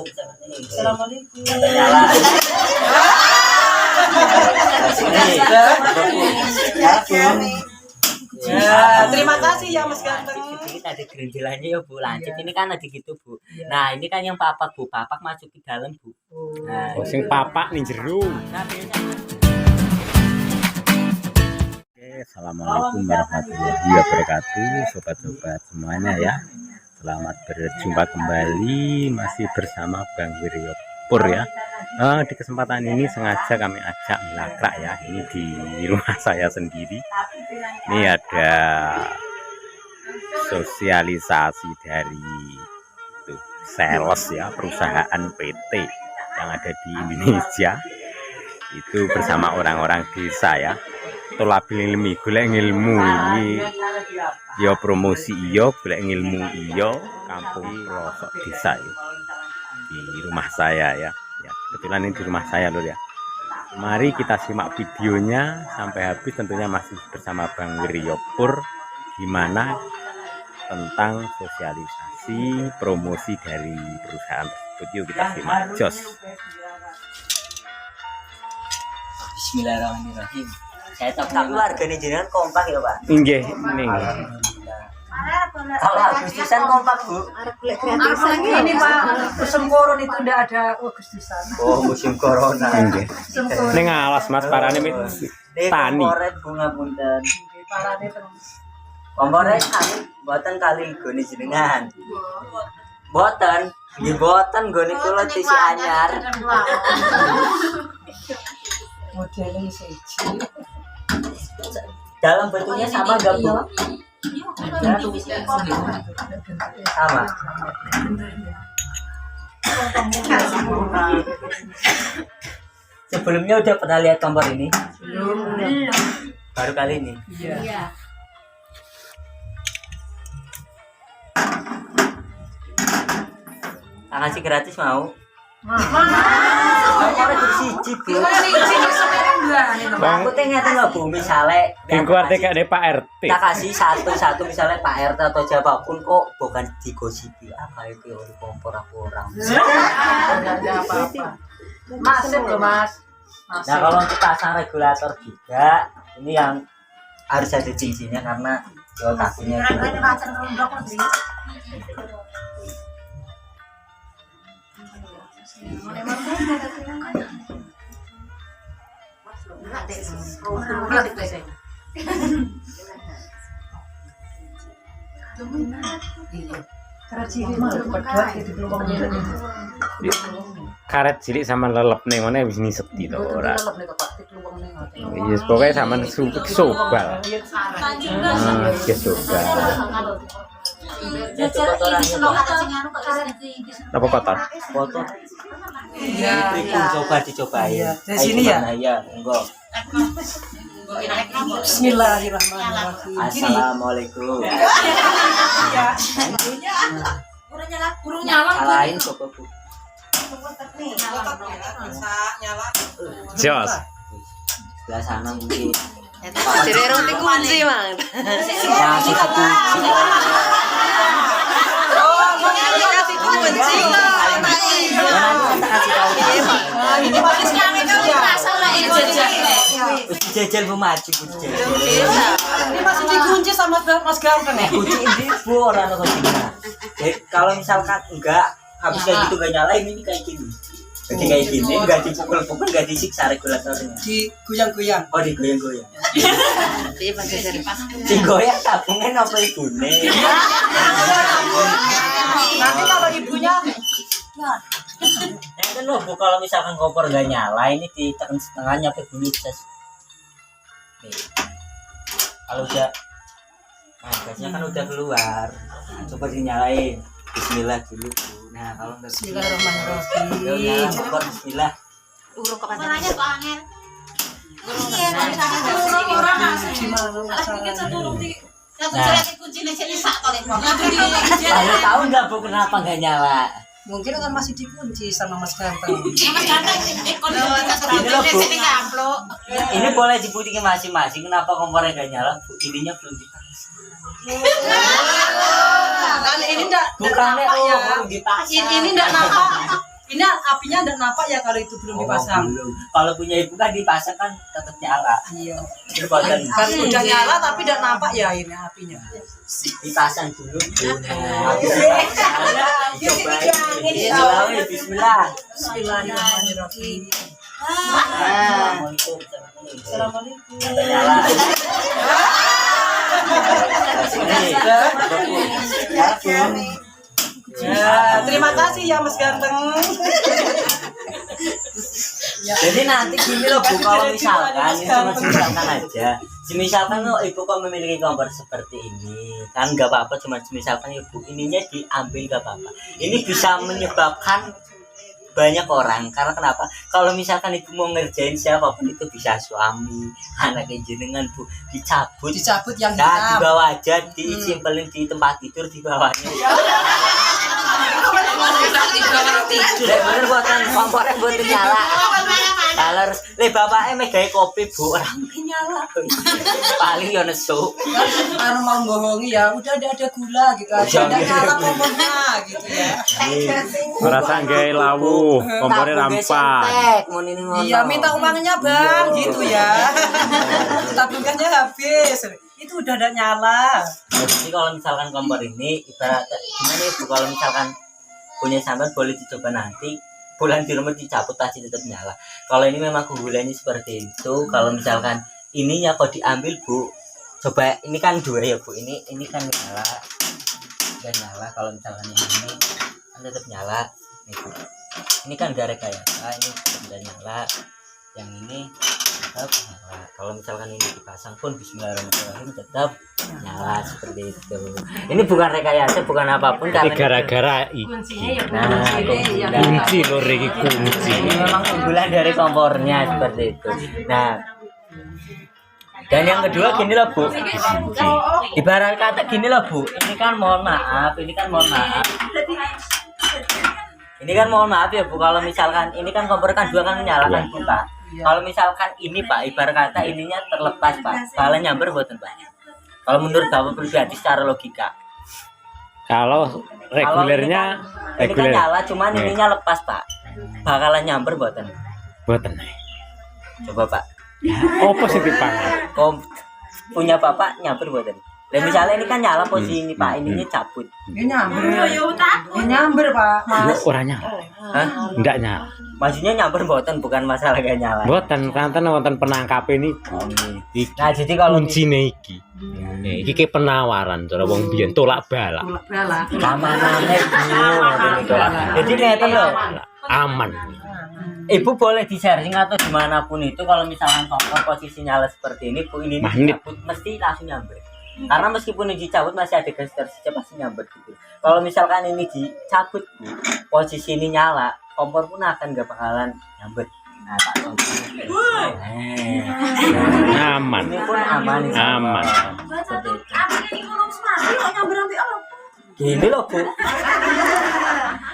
Assalamualaikum. Ya, terima kasih ya Mas Ganteng. Kita ada gerindilannya ya Bu, lanjut. Ini kan ada gitu Bu. Nah ini kan yang papak Bu, papak masuk ke dalam Bu. Nah, sing papak ning jero. Assalamualaikum warahmatullahi wabarakatuh, sobat-sobat semuanya ya. Selamat berjumpa kembali masih bersama Bang Wiryo Pur ya. Di kesempatan ini sengaja kami ajak melakrak ya. Ini di rumah saya sendiri. Ini ada sosialisasi dari sales ya, perusahaan PT yang ada di Indonesia. Itu bersama orang-orang desa ya. Tolabil ilmi, golek ilmu ini ya, promosi iyo, golek ilmu iyo, kampung pelosok desa ya. Di rumah saya ya. Ya, kebetulan ini di rumah saya loh ya. Mari kita simak videonya sampai habis, tentunya masih bersama Bang Wiryo Pur, gimana tentang sosialisasi promosi dari perusahaan tersebut. Yuk kita simak, jos. Bismillahirrahmanirrahim. Saya tetap keluarga nih jenengan kompak ya Pak. Nggih, ning. Kalau Agustusan kompak Bu. Ini Pak, musim koron itu udah ada Agustusan. Oh musim corona. Nggih. Ning alas Mas parane tani. Komporet bunga punten. Parane terus. Komporet kali, buatan kali goni jenengan. Boten, nggih boten goni kula tisi anyar. Modelnya seji. Dalam bentuknya sama enggak Bu? Sama. Sebelumnya udah pernah lihat kompor ini? Belum. Baru kali ini. Iya. Tak kasih gratis mau? Kompornya bersiji Bu. Bang, Aku ngeten lho Bu, misale ning kuarte kek Pak RT. tak kasih satu-satu misalnya Pak RT atau siapapun kok bukan digosipi itu kompor aku orang. Enggak ada apa-apa. Masif loh Mas. Nah kalau untuk pasang regulator juga ini yang harus ada cincinnya karena kakinya Karet cilik sama lelep ning ngene wis niseti to ora. Yes, pokoknya sama sobal. Yes, sobal. Apa kotor? foto. Iya. Coba dicobain. Dari sini ya? Ya, enggak. Bismillahirrahmanirrahim. Assalamualaikum. Burung nyala. Salahin coba Bu. Jos. Sebelah sana mungkin. Jadi roti kunci Mang. Masih kekunci. Kasih kunci. Ini masih kami Masalah ini jajal. Wis dijajal Bu maju Bu dijajal. Ini masih dikunci sama Mas Ganteng ya? Kunci ini Bu orang atau kunci. Kalau misalkan enggak habis kayak gitu gak nyalain ini kayak gini. Jadi kayak gini enggak dipukul-pukul enggak disiksa regulatornya. Digoyang-goyang. Oh digoyang-goyang. Iya pas jadi pas. Digoyang tabungan apa ibune? Nanti kalau ibunya Ya kan loh Bu, kalau misalkan kompor gak nyala ini ditekan setengahnya sampai bunyi ses. Kalau udah gasnya kan udah keluar, coba dinyalain. Bismillah dulu Bu. Nah kalau nggak Bismillahirrahmanirrahim. nyala kompor Bismillah. Urung kapan Warnanya kok angin. Lalu tahu nggak Bu kenapa nggak nyala? Mungkin kan masih dikunci sama Mas Ganteng. Ini boleh dibuktikan masing-masing kenapa kompornya nggak nyala Bu. Ininya belum dipasang. Kan ini enggak Bukannya nampak ya. belum dipasang. Ini enggak nampak. Ini apinya enggak nampak ya kalau itu belum dipasang. Belum. Kalau punya ibu kan dipasang kan tetap nyala. Iya. Berbuatan Kan udah nyala tapi enggak nampak ya ini apinya. dipasang dulu. Cobain. Bismillah. Bismillahirrahmanirrahim. Assalamualaikum. Assalamualaikum. Nyala. Ya, terima kasih ya Mas Ganteng. Jadi nanti gini loh Bu, kalau misalkan ini cuma misalkan aja. Misalkan lo ibu kok memiliki kompor seperti ini, kan nggak apa-apa, cuma misalkan ibu ininya diambil nggak apa-apa. Ini bisa menyebabkan banyak orang, karena kenapa? Kalau misalkan ibu mau ngerjain siapapun itu bisa suami, anak jenengan Bu, dicabut yang nah, dibawa aja, disimpelin di tempat tidur di bawahnya. Bener buatan kompornya buat nyala. Kalau bapaknya megai kopi Bu, orang nyala. Paling yo nesu. Karena mau bohongi ya, udah ada gula gitu aja, ada nyala kompornya gitu ya. Merasa nggak lawu, kompornya rampak. Iya, minta uangnya Bang, gitu ya. Tabungannya habis. Itu udah ada nyala. Jadi kalau misalkan kompor ini ibarat gimana ya Bu, kalau misalkan punya sampean boleh dicoba nanti bulan di rumah dicabut pasti tetap nyala. Kalau ini memang keunggulannya seperti itu. Kalau misalkan ininya kok diambil Bu, coba ini kan dua ya Bu, ini kan nyala dan nyala. Kalau misalkan yang ini kan tetap nyala nih, Bu. Ini kan gak rekayasa, ini tetap gak nyala, yang ini tetap nyala. Kalau misalkan ini dipasang pun bismillahirrahmanirrahim tetap nyala seperti itu. Ini bukan rekayasa, bukan apapun, Ini karena gara-gara iki. Kunci lho iki kunci. ini memang keunggulan dari kompornya seperti itu. Nah, dan yang kedua gini loh Bu, ibarat kata gini loh Bu, ini kan mohon maaf ya Bu, kalau misalkan ini kan kompor kan dua kan menyalakan Bu Pak. Kalau misalkan ini Pak, ibarat kata ininya terlepas Pak, kalian nyamber buatan Pak. Kalau menurut Bapak pribadi secara logika, Kalau regulernya ini kan nyala, cuman ininya lepas Pak, bakalan nyamber buatan. Boten. Coba Pak, Apa sih Pak? punya Bapak nyamber buatan. Dan misalnya ini kan nyala posisi ini Pak, ininya cabut. Ini nyamber Pak, Mas. Orangnya. Hah? Enggak nyala. Maksudnya nyamber buatan, bukan masalah gak nyala. Boten kanten wonten penangkap ini. Iki Nah, jadi kalau kuncine iki. Iki ki penawaran cara wong biyen tolak balak. keamanannya Bu. Jadi ngeten loh. Aman. Ibu boleh di-sharing atau dimanapun itu kalau misalkan kompor posisi nyala seperti ini Bu, ini Magnet. dicabut mesti langsung nyamber. Karena meskipun ini dicabut masih ada gas tersisa pasti nyamber gitu. Kalau misalkan ini dicabut Bu, posisi ini nyala, kompor pun akan gak bakalan nyamber. Nah, Pak Aman. ini pun aman. Aman. Seperti itu. Gini loh Bu,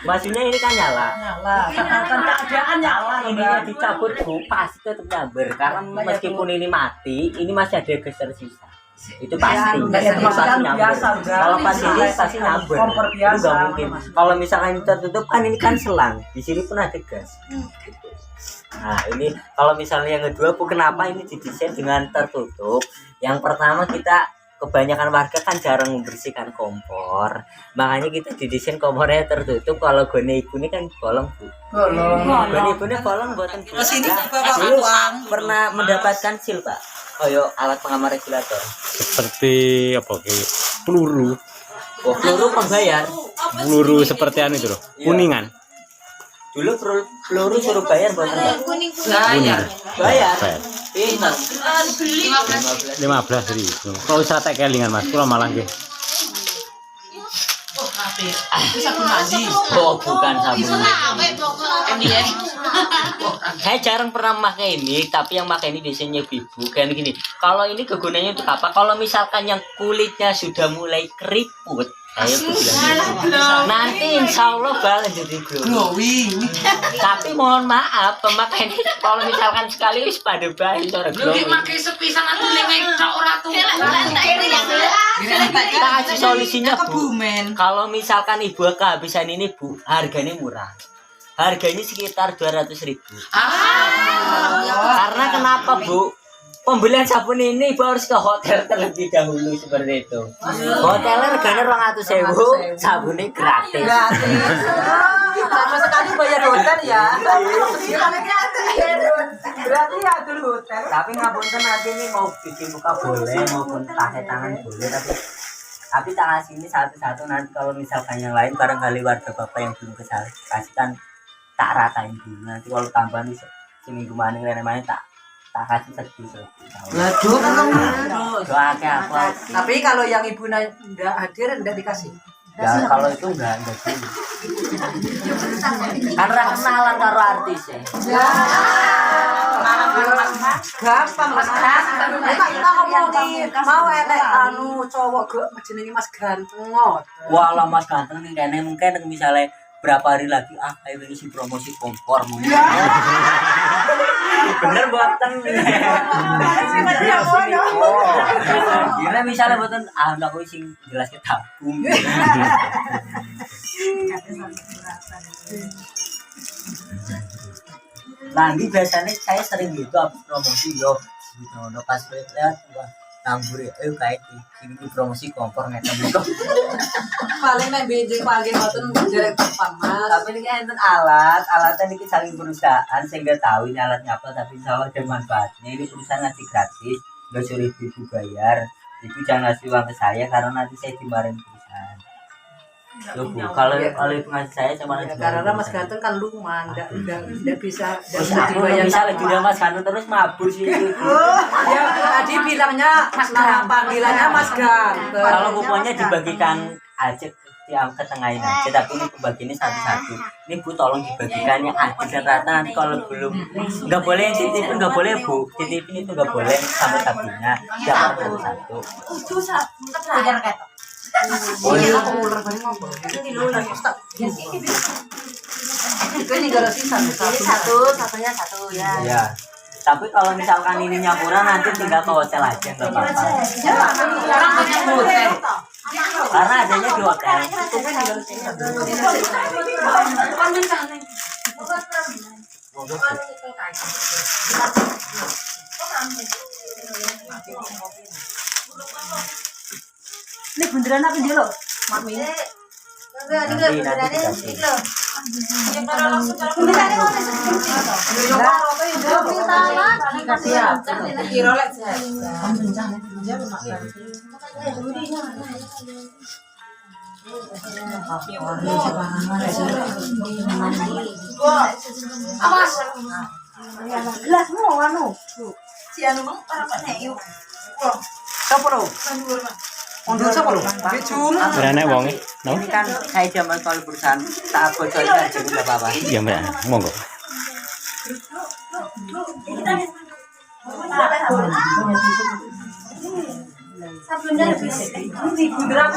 maksudnya ini kan nyala. Kan keadaan nyala. Ini dicabut Bu, pasti tetap nyamber. Karena meskipun ini mati, ini masih ada gas tersisa. Itu pasti. Ya, Itu pasti nyamber. biasa, udah. Kalau pas ini pasti nyamber. Kompor Itu biasa. nggak mungkin. Kalau misalkan ini tertutup kan ini kan selang. Di sini pun ada gas. Nah ini kalau misalnya yang kedua Bu, kenapa ini didesain dengan tertutup? Yang pertama kita kebanyakan warga kan jarang membersihkan kompor, makanya kita didesain kompornya tertutup. Kalau gone ibu ini kan bolong Bu, gone ibu ini bolong buatan Bu. Kesini Nah, bawa dulu uang. pernah mendapatkan seal Pak, alat pengaman regulator. Seperti apa ki? Peluru. Oh, peluru pembayar. Peluru seperti anu itu loh. Kuningan. Dulu peluru suruh bayar buatan Pak. Kuning. Bayar. Pintar. 15.000. Kalau bisa tak kelingan Mas, kula malah nggih. Oh, bukan sabun. Saya jarang pernah memakai ini, tapi yang pakai ini biasanya ibu. Kayak gini. Kalau ini kegunaannya untuk apa? Kalau misalkan yang kulitnya sudah mulai keriput, nanti insya Allah bakal jadi glowing. Tapi mohon maaf, pemakaian ini kalau misalkan sekali wis pada bayi cara glowing. Kita kasih solusinya Bu. Kalau misalkan ibu kehabisan ini Bu, harganya murah. harganya sekitar 200.000. Karena kenapa Bu? Pembelian sabun ini Ibu harus ke hotel terlebih dahulu seperti itu. Hotelnya reganya 200.000, sabunnya gratis. Sama sekali bayar hotel ya. Berarti ya dulu hotel. Tapi ngapunten nanti ini mau bikin buka boleh, maupun pakai tangan boleh, tapi tangan sini satu-satu. Nanti kalau misalkan yang lain barangkali warga bapak yang belum kasihkan tak ratain dulu. Nanti kalau tambahan seminggu maning lain-lain tak kasih sedih. Waduh, Doa ke apa? tapi kalau yang ibu enggak hadir enggak dikasih. Ya kalau itu enggak dulu. Karena kenalan karo artis ya. Gampang Mas. Kita ngomongin mau enek anu cowok jenenge Mas Ganteng ngot. Walah Mas Ganteng nih kayaknya mungkin misalnya berapa hari lagi ayo ini si promosi kompor mungkin. Bener buatan. Gila misalnya buatan anak aku sing jelas ketabung. Lagi biasanya saya sering gitu habis promosi yo gitu pas lihat wah nganggur kayak ini promosi kompor netem itu. Paling nek benjing pagi ngoten jerek tepan Mas. Tapi ini kan enten alatnya ini saling perusahaan sehingga tahu ini alatnya apa, tapi insya Allah ada manfaatnya. Ini perusahaan ngasih gratis, nggak suruh ibu bayar. Ibu jangan ngasih uang ke saya karena nanti saya dimarahin perusahaan. Loh, Bu, kalau ibu ngasih saya cuma Karena Mas Ganteng kan luman, enggak bisa dibayar. Misalnya juga Mas Ganteng terus mabur sih. Ya tadi bilangnya nama panggilannya Mas Ganteng. Kalau kuponnya dibagikan aja ke tengahin aja, tapi ini pembagiannya satu-satu. Ini Bu tolong dibagikannya adil dan rata. Nanti kalau belum nggak boleh yang titipin, nggak boleh Bu, titipin itu nggak boleh sama sapinya, jangan satu-satu. Boleh aku ular banyak ngobrol. Itu ini garasi Satunya satu ya. Ya. Tapi kalau misalkan ininya kurang nanti tinggal ke hotel aja nggak apa-apa. Karena adanya di hotel. Ini beneran apa dia lo? Mami. Nanti dikasih. Gelasmu anu. Si anu mang ora kok nek yuk. Sopo lo? Mundur sapa lo? Jum. Berane wonge. No? Ini kan saya zaman kalau perusahaan tak bocorin aja nggak apa-apa. Iya, Mbak. Monggo. Sabunnya lebih di bunderan.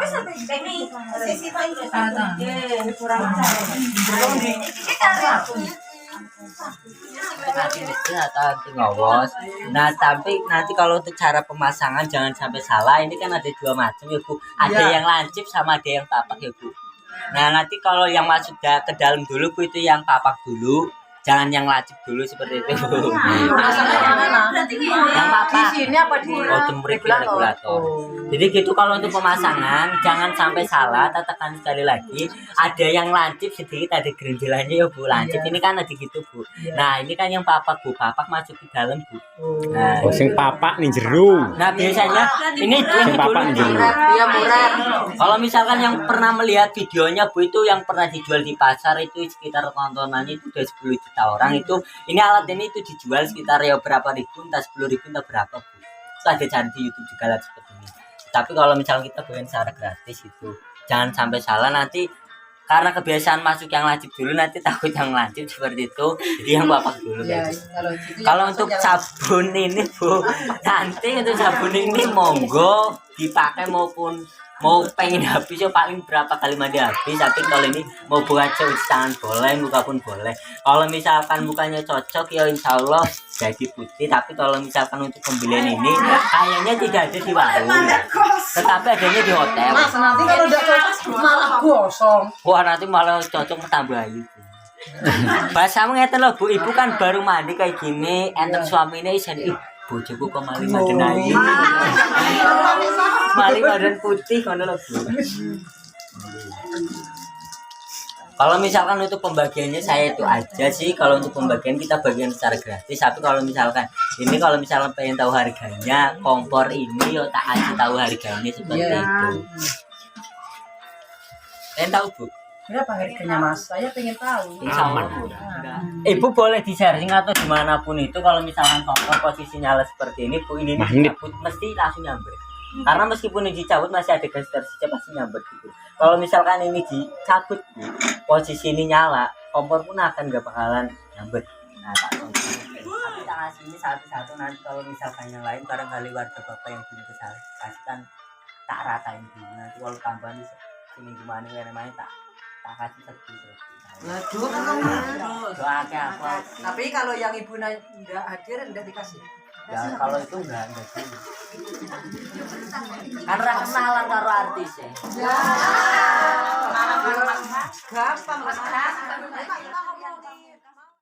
Wes sampai ini sisi paling kurang. Nanti ngawos. Nah tapi nanti kalau untuk cara pemasangan jangan sampai salah. Ini kan ada dua macam ya Bu. Ada yang lancip sama ada yang tapak ya Bu. Nah nanti kalau yang masuk ke dalam dulu Bu itu yang tapak dulu. Jangan yang lancip dulu seperti itu. Yang tapak. Di sini apa di? Regulator. Jadi gitu kalau untuk pemasangan jangan sampai salah. Tekan sekali lagi. Ada yang lancip sedikit, ada gerindilannya ya Bu. Lancip ini kan ada gitu Bu. Nah ini kan yang papak Bu. Papak masuk di dalam Bu. Nah, Sing papak ning jero. nah biasanya ini Sing papak ning jero. Dia murah. kalau misalkan yang pernah melihat videonya Bu itu yang pernah dijual di pasar itu sekitar tontonannya itu udah 10 juta orang itu. Ini alat ini itu dijual sekitar ya berapa ribu, entah 10.000 entah berapa Bu. Itu ada cari di YouTube juga lah seperti ini. Tapi kalau misalnya kita bukan secara gratis itu jangan sampai salah nanti karena kebiasaan masuk yang lancip dulu nanti takut yang lancip seperti itu jadi yang bapak dulu guys. Kalau untuk sabun ini Bu nanti untuk sabun ini monggo dipakai maupun mau pengen habis ya paling berapa kali mandi habis. Tapi kalau ini mau buat cuci tangan boleh, muka pun boleh. Kalau misalkan mukanya cocok ya insya Allah jadi putih. Tapi kalau misalkan untuk pembelian ini kayaknya tidak ada di warung, tetapi adanya di hotel. Mas nanti kalau udah cocok malah gosong. Wah nanti malah cocok ketambah ayu. Bahasamu ngeten lho Bu, ibu kan baru mandi kayak gini, enten suamine isen bojoku kok mali maden ayu. Mali maden putih ngono lho Bu. Kalau misalkan untuk pembagiannya saya itu aja sih, kalau untuk pembagian kita bagian secara gratis. Tapi kalau misalkan pengen tahu harganya kompor ini, yo tak kasih tahu harganya seperti itu. Pengen tahu Bu? Berapa harganya Mas? Saya pengen tahu. Aman. Ibu boleh di-sharing atau dimanapun itu kalau misalkan kompor posisinya nyala seperti ini, Bu, ini dicabut mesti langsung nyamber. Karena meskipun ini dicabut masih ada gas tersisa pasti nyamber gitu. Kalau misalkan ini dicabut, Bu, posisi ini nyala, kompor pun akan gak bakalan nyamber. Nah, tak tapi kita ngasih ini satu-satu, nanti kalau misalkan yang lain barangkali warga bapak yang belum kasihkan tak ratain dulu. Nanti kalau tambahan seminggu mana tak kasih sedikit. Waduh, Doa apa? tapi kalau yang ibu enggak hadir enggak dikasih. Ya kalau itu enggak sih. Kan ra kenalan karo artis ya. Gampang Mas.